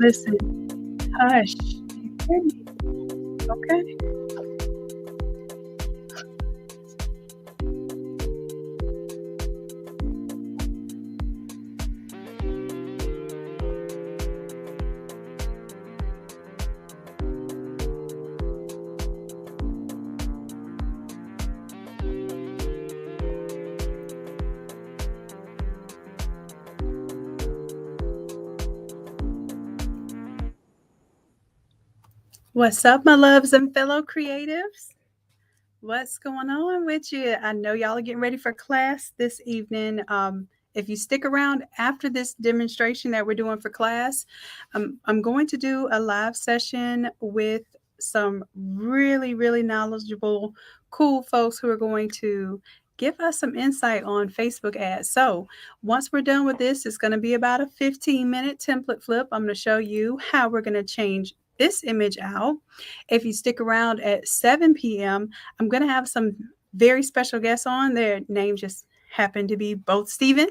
Listen, hush. Do you hear me? Okay. What's up, my loves and fellow creatives? What's going on with you? I know y'all are getting ready for class this evening. If you stick around after this demonstration that we're doing for class, I'm going to do a live session with some really, really knowledgeable, cool folks who are going to give us some insight on Facebook ads. So once we're done with this, it's going to be about a 15-minute template flip. I'm going to show you how we're going to change this image out. If you stick around at 7 p.m., I'm going to have some very special guests on. Their names just happen to be both Steven,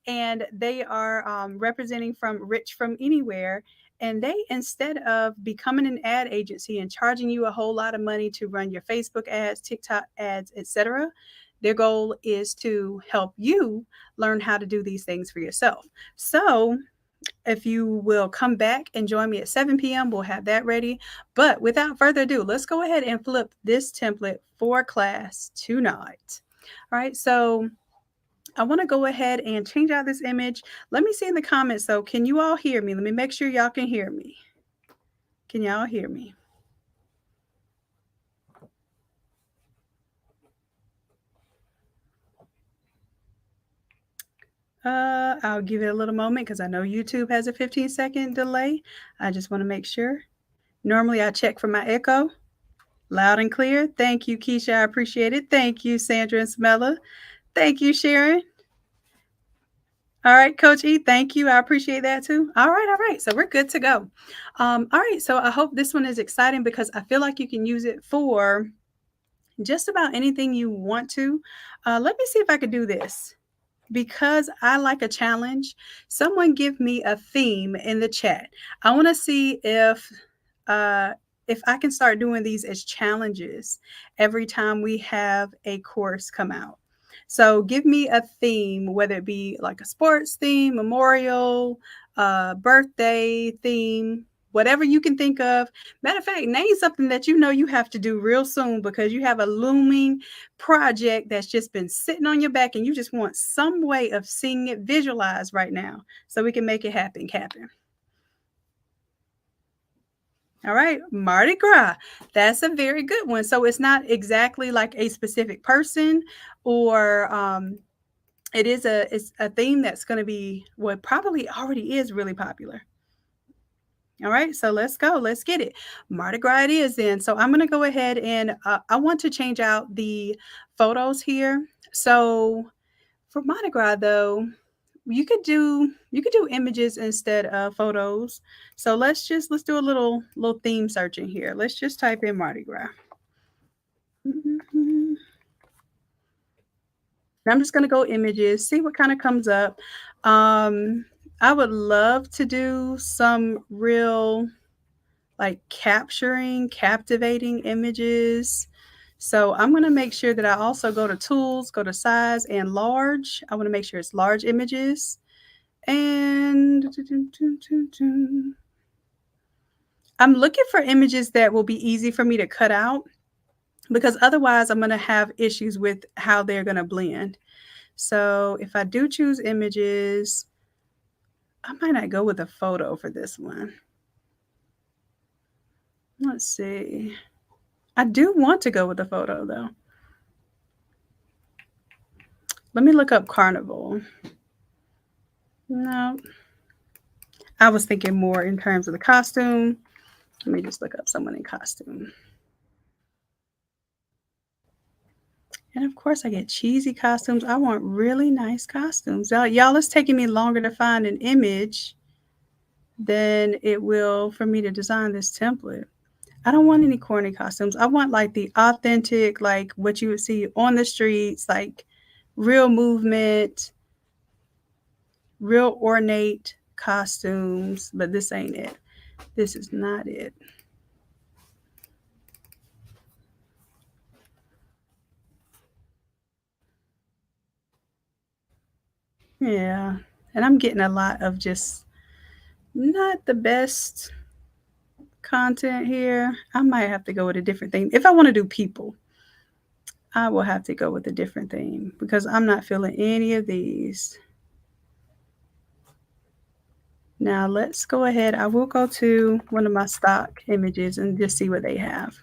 and they are representing from Rich from Anywhere. And they, instead of becoming an ad agency and charging you a whole lot of money to run your Facebook ads, TikTok ads, etc., their goal is to help you learn how to do these things for yourself. So if you will come back and join me at 7 p.m., we'll have that ready. But without further ado, let's go ahead and flip this template for class tonight. All right, so I want to go ahead and change out this image. Let me see in the comments. So can you all hear me? Let me make sure y'all can hear me. Can y'all hear me? I'll give it a little moment because I know YouTube has a 15-second delay. I just want to make sure. Normally I check for my echo. Loud and clear. Thank you, Keisha. I appreciate it. Thank you, Sandra and Smella. Thank you, Sharon. All right, Coach E, thank you. I appreciate that too. All right. So we're good to go. All right, so I hope this one is exciting because I feel like you can use it for just about anything you want to. Let me see if I could do this. Because I like a challenge, someone give me a theme in the chat. I want to see if I can start doing these as challenges every time we have a course come out. So give me a theme, whether it be like a sports theme, memorial, birthday theme, whatever you can think of. Matter of fact, name something that you know you have to do real soon because you have a looming project that's just been sitting on your back and you just want some way of seeing it visualized right now so we can make it happen. All right, Mardi Gras. That's a very good one. So it's not exactly like a specific person or it's a theme that's going to be what probably already is really popular. All right, so let's go. Let's get it. Mardi Gras it is then. So I'm going to go ahead and I want to change out the photos here. So for Mardi Gras though, you could do images instead of photos. So let's do a little theme searching here. Let's just type in Mardi Gras. I'm just going to go images, see what kind of comes up. I would love to do some real like captivating images. So I'm going to make sure that I also go to tools, go to size and large. I want to make sure it's large images. And I'm looking for images that will be easy for me to cut out because otherwise I'm going to have issues with how they're going to blend. So if I do choose images, I might not go with a photo for this one. Let's see. I do want to go with the photo though. Let me look up carnival. No. I was thinking more in terms of the costume. Let me just look up someone in costume. And of course I get cheesy costumes. I want really nice costumes. Y'all, it's taking me longer to find an image than it will for me to design this template. I don't want any corny costumes. I want like the authentic, like what you would see on the streets, like real movement, real ornate costumes, but this ain't it. This is not it. Yeah. And I'm getting a lot of just not the best content here. I might have to go with a different theme. If I want to do people, I will have to go with a different theme because I'm not feeling any of these. Now let's go ahead. I will go to one of my stock images and just see what they have.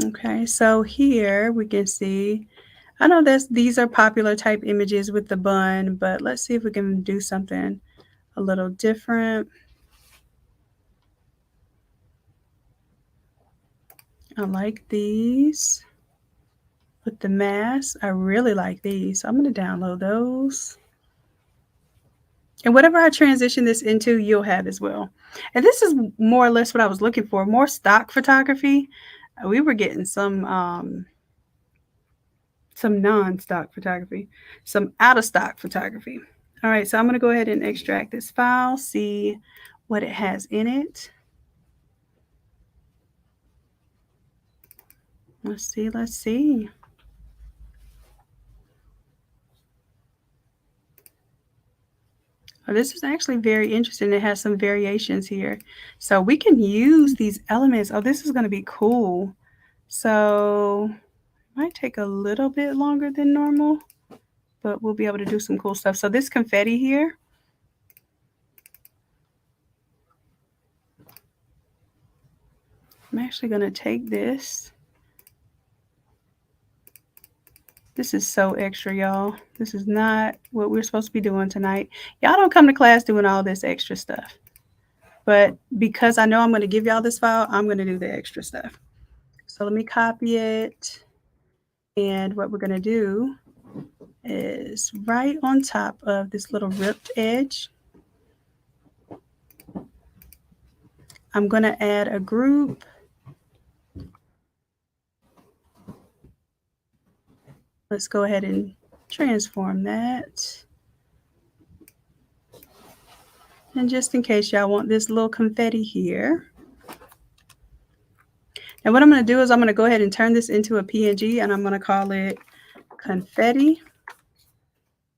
Okay, so here we can see, I know these are popular type images with the bun, but let's see if we can do something a little different. I like these with the mask. I really like these. So I'm going to download those. And whatever I transition this into, you'll have as well. And this is more or less what I was looking for, more stock photography. We were getting some non-stock photography, some out of stock photography. All right, so I'm going to go ahead and extract this file, see what it has in it. Let's see, let's see. Oh, this is actually very interesting. It has some variations here. So we can use these elements. Oh, this is going to be cool. So it might take a little bit longer than normal, but we'll be able to do some cool stuff. So this confetti here, I'm actually going to take this. This is so extra, y'all. This is not what we're supposed to be doing tonight. Y'all don't come to class doing all this extra stuff. But because I know I'm going to give y'all this file, I'm going to do the extra stuff. So let me copy it. And what we're going to do is right on top of this little ripped edge, I'm going to add a group. Let's go ahead and transform that. And just in case y'all want this little confetti here. And what I'm going to do is I'm going to go ahead and turn this into a PNG, and I'm going to call it confetti.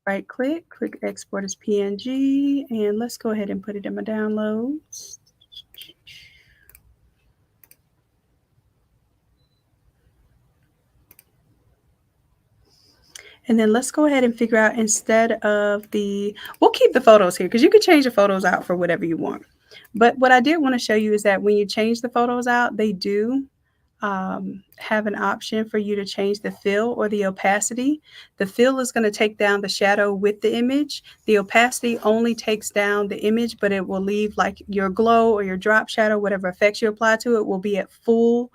Right click, click export as PNG, and let's go ahead and put it in my downloads. And then let's go ahead and figure out, instead of we'll keep the photos here because you can change the photos out for whatever you want. But what I did want to show you is that when you change the photos out, they do have an option for you to change the fill or the opacity. The fill is going to take down the shadow with the image. The opacity only takes down the image, but it will leave like your glow or your drop shadow, whatever effects you apply to it, will be at full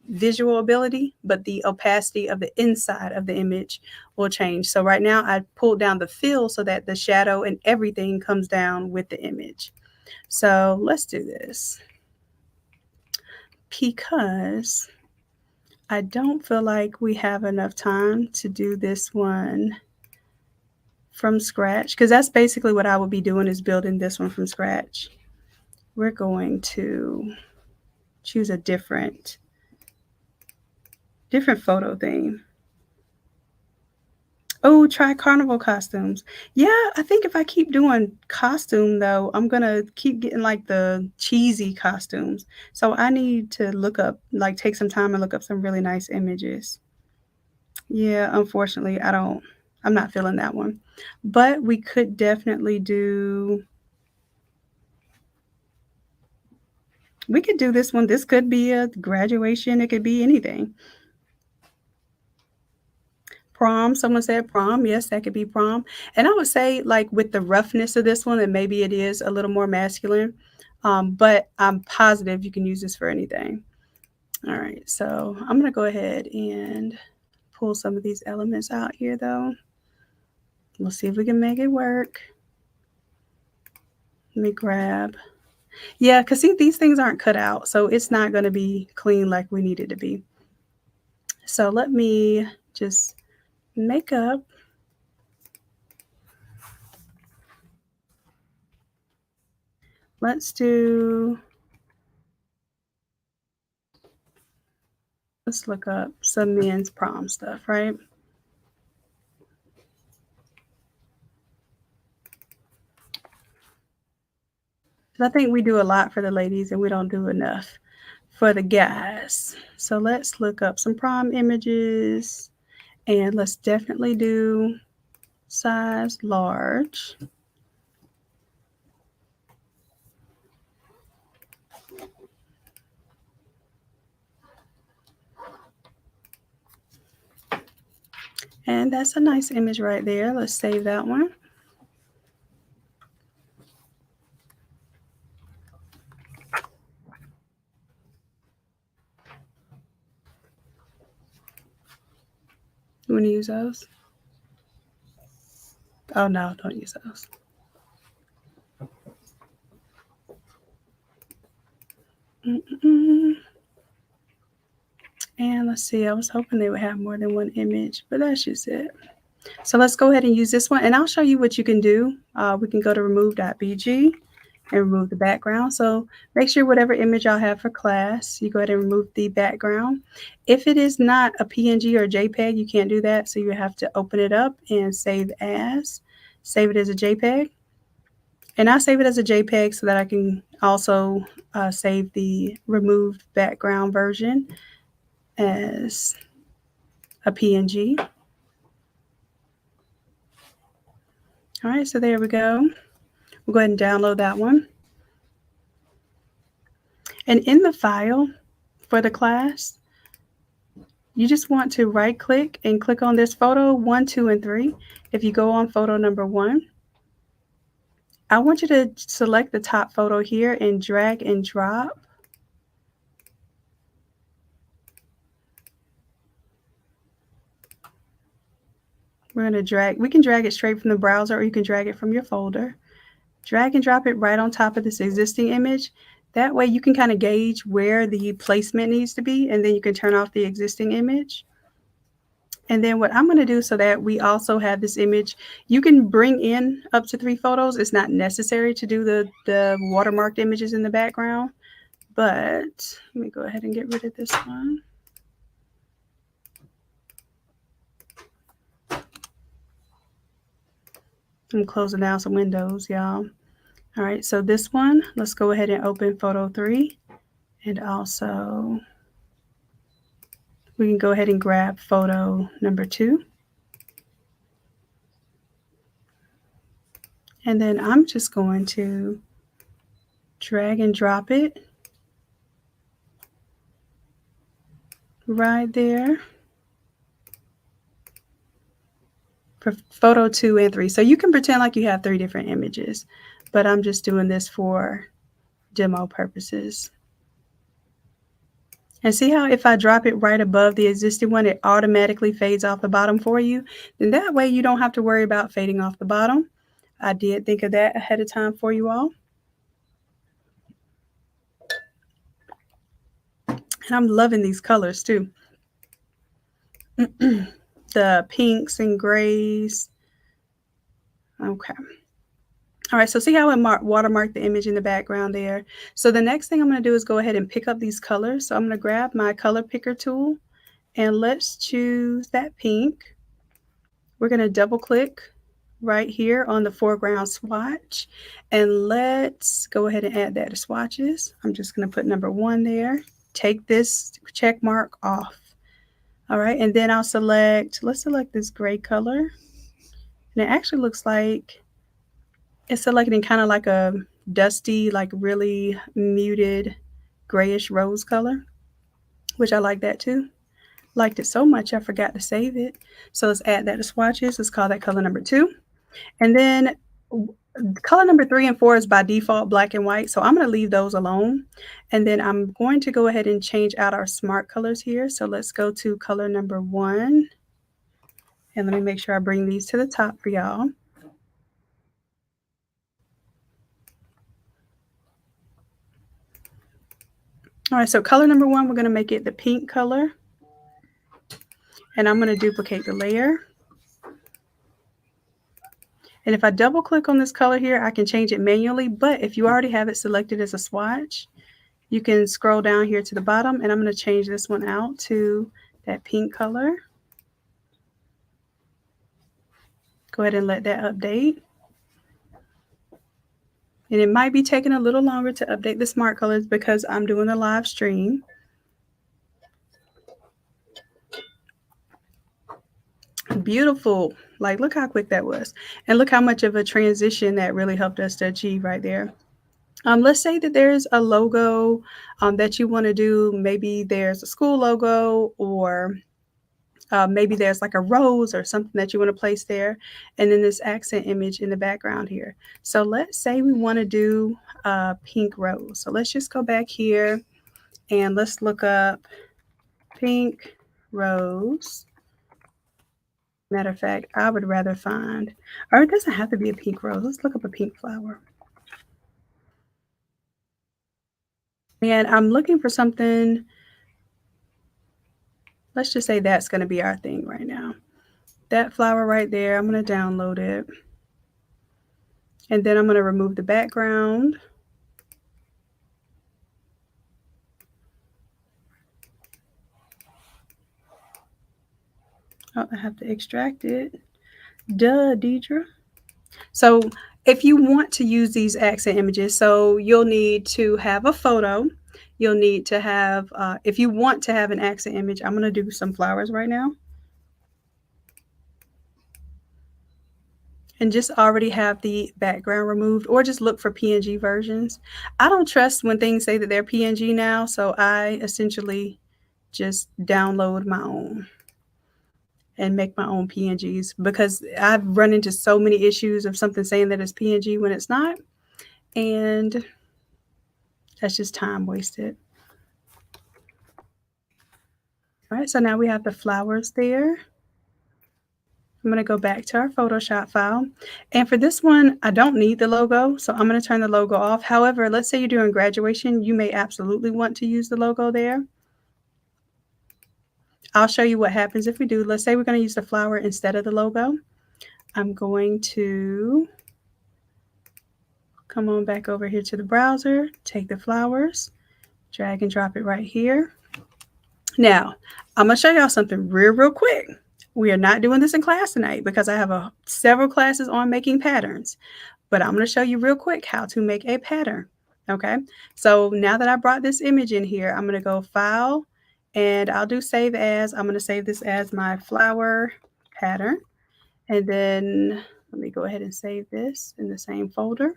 visual ability, but the opacity of the inside of the image will change. So right now I pulled down the fill so that the shadow and everything comes down with the image. So let's do this, because I don't feel like we have enough time to do this one from scratch, because that's basically what I would be doing, is building this one from scratch. We're going to choose a different photo theme. Oh, try carnival costumes. Yeah, I think if I keep doing costume though, I'm gonna keep getting like the cheesy costumes. So I need to look up, like take some time and look up some really nice images. Yeah, unfortunately, I'm not feeling that one. But we could definitely we could do this one. This could be a graduation. It could be anything. Prom, someone said prom. Yes, that could be prom. And I would say, like, with the roughness of this one, and maybe it is a little more masculine, but I'm positive you can use this for anything. All right, so I'm going to go ahead and pull some of these elements out here, though. We'll see if we can make it work. Let me grab. Yeah, because see, these things aren't cut out, so it's not going to be clean like we need it to be. So let me just makeup. Let's look up some men's prom stuff, right? I think we do a lot for the ladies and we don't do enough for the guys. So let's look up some prom images and let's definitely do size large. And that's a nice image right there. Let's save that one. You want to use those? Oh no, don't use those. And let's see, I was hoping they would have more than one image, but that's just it. So let's go ahead and use this one and I'll show you what you can do. We can go to remove.bg and remove the background. So make sure whatever image y'all have for class, you go ahead and remove the background. If it is not a PNG or a JPEG, you can't do that. So you have to open it up and save as. Save it as a JPEG. And I save it as a JPEG so that I can also save the removed background version as a PNG. All right, so there we go. We'll go ahead and download that one. And in the file for the class, you just want to right click and click on this photo 1, 2, and 3. If you go on photo number 1, I want you to select the top photo here and drag and drop. We're going to drag, we can drag it straight from the browser or you can drag it from your folder. Drag and drop it right on top of this existing image. That way you can kind of gauge where the placement needs to be and then you can turn off the existing image. And then what I'm going to do so that we also have this image, you can bring in up to 3 photos. It's not necessary to do the watermarked images in the background, but let me go ahead and get rid of this one. I'm closing down some windows, y'all. All right, so this one, let's go ahead and open photo 3. And also, we can go ahead and grab photo number 2. And then I'm just going to drag and drop it right there for photo 2 and 3. So you can pretend like you have 3 different images, but I'm just doing this for demo purposes. And see how if I drop it right above the existing one, it automatically fades off the bottom for you? Then that way you don't have to worry about fading off the bottom. I did think of that ahead of time for you all. And I'm loving these colors too. The pinks and grays. Okay. All right, so see how I watermarked the image in the background there. So the next thing I'm going to do is go ahead and pick up these colors. So I'm going to grab my color picker tool and let's choose that pink. We're going to double click right here on the foreground swatch and let's go ahead and add that to swatches. I'm just going to put number 1 there. Take this check mark off. All right, and then I'll let's select this gray color. And it actually looks like it's selecting kind of like a dusty, like really muted grayish rose color, which I like that too. Liked it so much I forgot to save it. So let's add that to swatches. Let's call that color number 2. And then color number 3 and 4 is by default black and white. So I'm going to leave those alone. And then I'm going to go ahead and change out our smart colors here. So let's go to color number 1. And let me make sure I bring these to the top for y'all. All right, so color number 1, we're going to make it the pink color. And I'm going to duplicate the layer. And if I double click on this color here, I can change it manually. But if you already have it selected as a swatch, you can scroll down here to the bottom, and I'm going to change this one out to that pink color. Go ahead and let that update. And it might be taking a little longer to update the smart colors because I'm doing a live stream. Beautiful. Like, look how quick that was. And look how much of a transition that really helped us to achieve right there. Let's say that there's a logo that you want to do. Maybe there's a school logo, or maybe there's like a rose or something that you want to place there. And then this accent image in the background here. So let's say we want to do a pink rose. So let's just go back here and let's look up pink rose. Matter of fact, I would rather find, or it doesn't have to be a pink rose. Let's look up a pink flower. And I'm looking for something. Let's just say that's going to be our thing right now. That flower right there, I'm going to download it. And then I'm going to remove the background. Oh, I have to extract it. Duh, Deidre. So if you want to use these accent images, so you'll need to have a photo. You'll need to have, if you want to have an accent image, I'm going to do some flowers right now. And just already have the background removed, or just look for PNG versions. I don't trust when things say that they're PNG now, so I essentially just download my own and make my own PNGs, because I've run into so many issues of something saying that it's PNG when it's not, and that's just time wasted. All right, so now we have the flowers there. I'm going to go back to our Photoshop file. And for this one, I don't need the logo, so I'm going to turn the logo off. However, let's say you're doing graduation, you may absolutely want to use the logo there. I'll show you what happens if we do. Let's say we're going to use the flower instead of the logo. I'm going to come on back over here to the browser, take the flowers, drag and drop it right here. Now, I'm going to show y'all something real quick. We are not doing this in class tonight because I have several classes on making patterns, but I'm going to show you real quick how to make a pattern. Okay, so now that I brought this image in here, I'm going to go File, and I'll do Save As. I'm going to save this as my flower pattern, and then let me go ahead and save this in the same folder.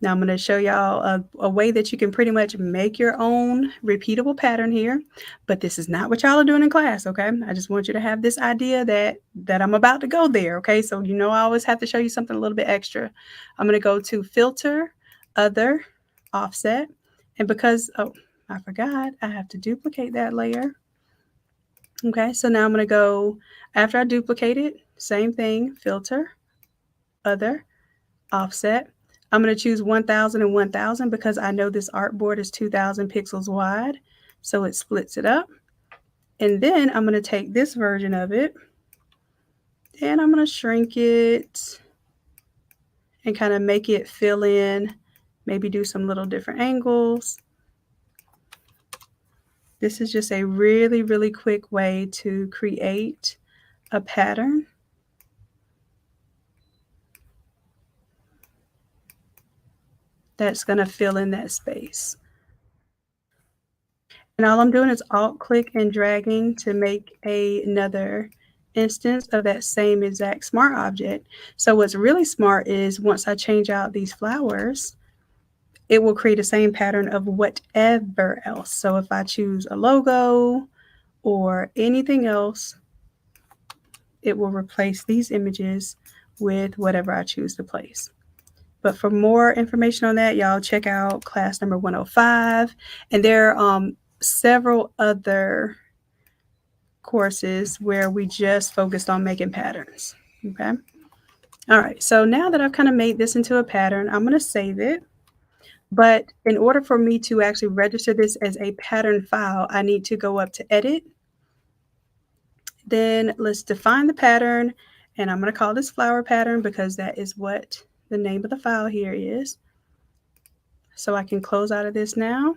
Now I'm going to show y'all a way that you can pretty much make your own repeatable pattern here, but this is not what y'all are doing in class, okay? I just want you to have this idea that I'm about to go there, okay? So you know I always have to show you something a little bit extra. I'm going to go to Filter, Other, Offset, and because, oh, I forgot, I have to duplicate that layer. Okay, so now I'm going to go, after I duplicate it, same thing, Filter, Other, Offset. I'm going to choose 1000 and 1000 because I know this artboard is 2000 pixels wide, so it splits it up. And then I'm going to take this version of it and I'm going to shrink it and kind of make it fill in, maybe do some little different angles. This is just a really quick way to create a pattern. That's going to fill in that space. And all I'm doing is alt-click and dragging to make another instance of that same exact smart object. So what's really smart is once I change out these flowers, it will create the same pattern of whatever else. So if I choose a logo or anything else, it will replace these images with whatever I choose to place. But for more information on that, y'all check out class number 105. And there are several other courses where we just focused on making patterns. Okay. All right. So now that I've kind of made this into a pattern, I'm going to save it. But in order for me to actually register this as a pattern file, I need to go up to Edit, Then let's define the pattern, and I'm going to call this flower pattern because that is what the name of the file here is. So I can close out of this now.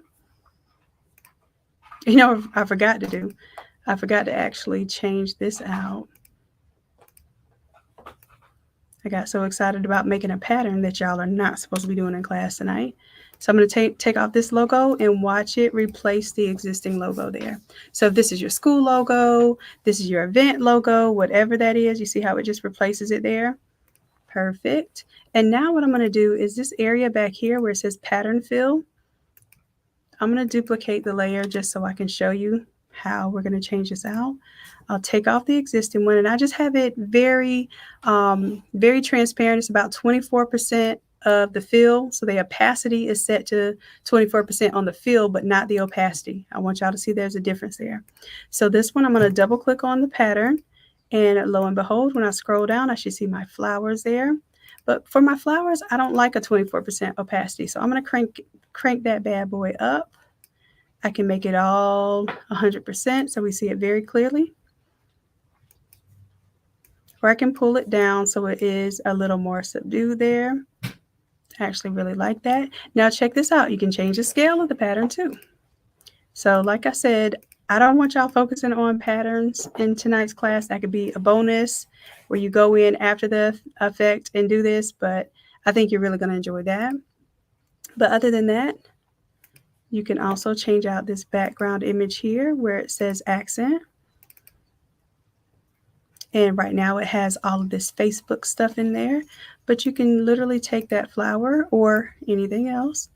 You know, I forgot to actually change this out. I got so excited about making a pattern that y'all are not supposed to be doing in class tonight. So I'm going to take off this logo and watch it replace the existing logo there. So if this is your school logo, this is your event logo, whatever that is, you see how it just replaces it there? Perfect. And now what I'm going to do is this area back here where it says pattern fill, I'm going to duplicate the layer just so I can show you how we're going to change this out. I'll take off the existing one, and I just have it very, very transparent. It's about 24% of the fill. So the opacity is set to 24% on the fill, but not the opacity. I want y'all to see there's a difference there. So this one, I'm going to double click on the pattern, and lo and behold, when I scroll down, I should see my flowers there. But for my flowers, I don't like a 24% opacity. So I'm going to crank that bad boy up. I can make it all 100% so we see it very clearly. Or I can pull it down so it is a little more subdued there. I actually really like that. Now check this out. You can change the scale of the pattern too. So like I said, I don't want y'all focusing on patterns in tonight's class. That could be a bonus where you go in after the effect and do this, but I think you're really going to enjoy that. But other than that, you can also change out this background image here where it says accent. And right now it has all of this Facebook stuff in there, but you can literally take that flower or anything else.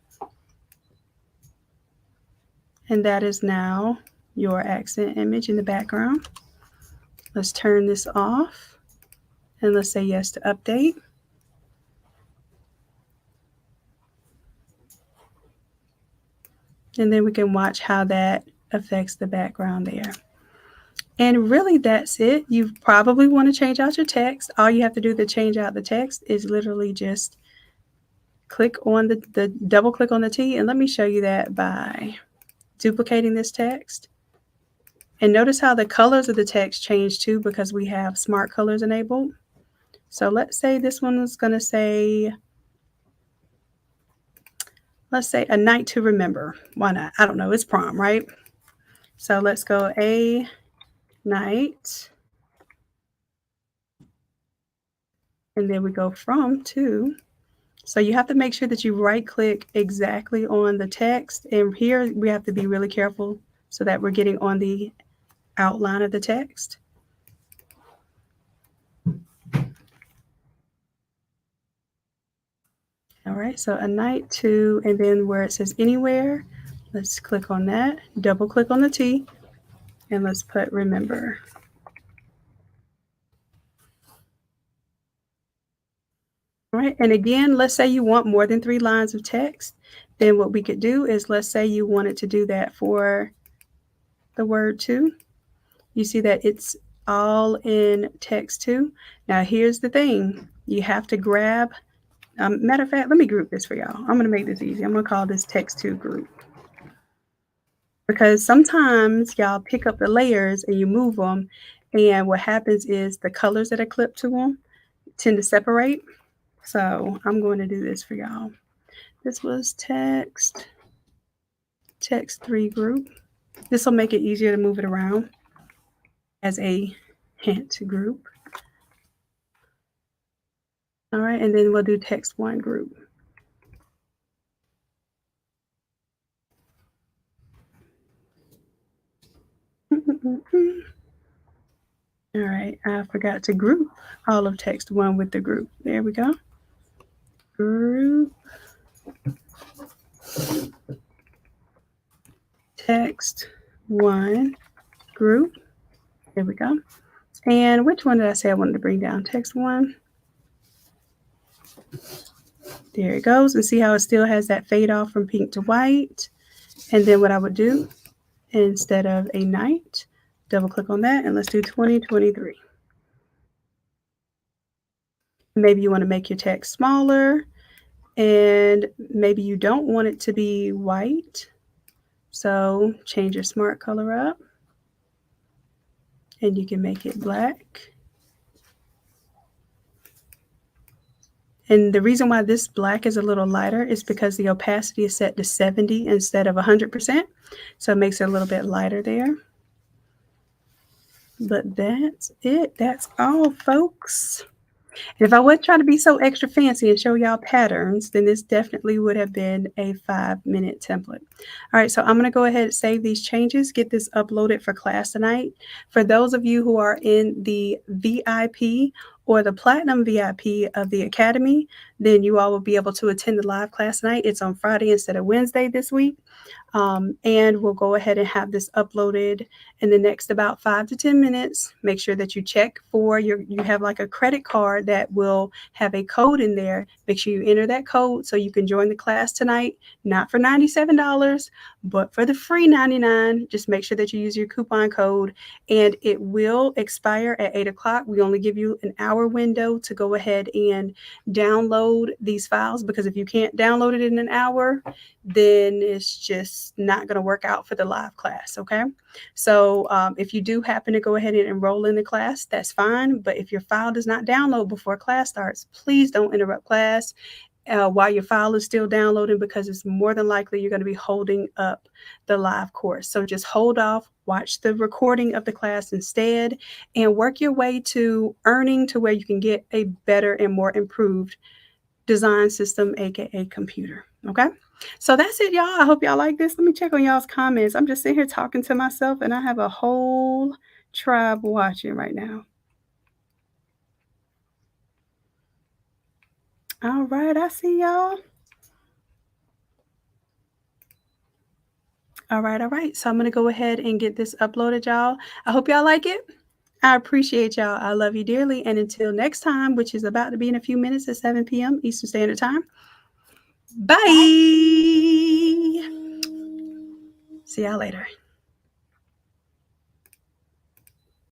And that is now your accent image in the background. Let's turn this off and let's say yes to update. And then we can watch how that affects the background there. And really, that's it. You probably want to change out your text. All you have to do to change out the text is literally just click on the double click on the T. And let me show you that by duplicating this text. And notice how the colors of the text change too because we have smart colors enabled. So let's say this one is going to say, let's say a night to remember. Why not? I don't know. It's prom, right? So let's go a night. And then we go from to. So you have to make sure that you right click exactly on the text. And here we have to be really careful so that we're getting on the outline of the text. All right, so a night to, and then where it says anywhere, let's click on that, double click on the T, and let's put remember. All right, and again, let's say you want more than 3 lines of text. Then what we could do is, let's say you wanted to do that for the word to. You see that it's all in text too. Now here's the thing. You have to grab, matter of fact, let me group this for y'all. I'm going to make this easy. I'm going to call this text to group. Because sometimes y'all pick up the layers and you move them. And what happens is the colors that are clipped to them tend to separate. So I'm going to do this for y'all. This was text 3 group. This will make it easier to move it around as a hint group. All right, and then we'll do text 1 group. All right, I forgot to group all of text 1 with the group. There we go. Group text 1 group. There we go. And which one did I say I wanted to bring down? Text 1. There it goes. And see how it still has that fade off from pink to white. And then what I would do, instead of a night, double click on that and let's do 2023. Maybe you want to make your text smaller and maybe you don't want it to be white. So change your smart color up. and you can make it black. And the reason why this black is a little lighter is because the opacity is set to 70 instead of 100%. So it makes it a little bit lighter there. But that's it. That's all, folks. And if I wasn't trying to be so extra fancy and show y'all patterns, then this definitely would have been a 5-minute template. All right, so I'm going to go ahead and save these changes, get this uploaded for class tonight. For those of you who are in the VIP or the Platinum VIP of the Academy, then you all will be able to attend the live class tonight. It's on Friday instead of Wednesday this week. And we'll go ahead and have this uploaded in the next about 5 to 10 minutes. Make sure that you check for you have like a credit card that will have a code in there. Make sure you enter that code so you can join the class tonight, not for $97, but for the free $99. Just make sure that you use your coupon code, and it will expire at 8 o'clock. We only give you an hour window to go ahead and download these files, because if you can't download it in an hour, then it's just not going to work out for the live class. Okay. So if you do happen to go ahead and enroll in the class, that's fine. But if your file does not download before class starts, please don't interrupt class while your file is still downloading, because it's more than likely you're going to be holding up the live course. So just hold off, watch the recording of the class instead, and work your way to earning to where you can get a better and more improved design system, aka computer. Okay. So that's it, y'all. I hope y'all like this. Let me check on y'all's comments. I'm just sitting here talking to myself, and I have a whole tribe watching right now. All right, I see y'all. All right. So I'm going to go ahead and get this uploaded, y'all. I hope y'all like it. I appreciate y'all. I love you dearly. And until next time, which is about to be in a few minutes at 7 p.m. Eastern Standard Time. Bye. See y'all later.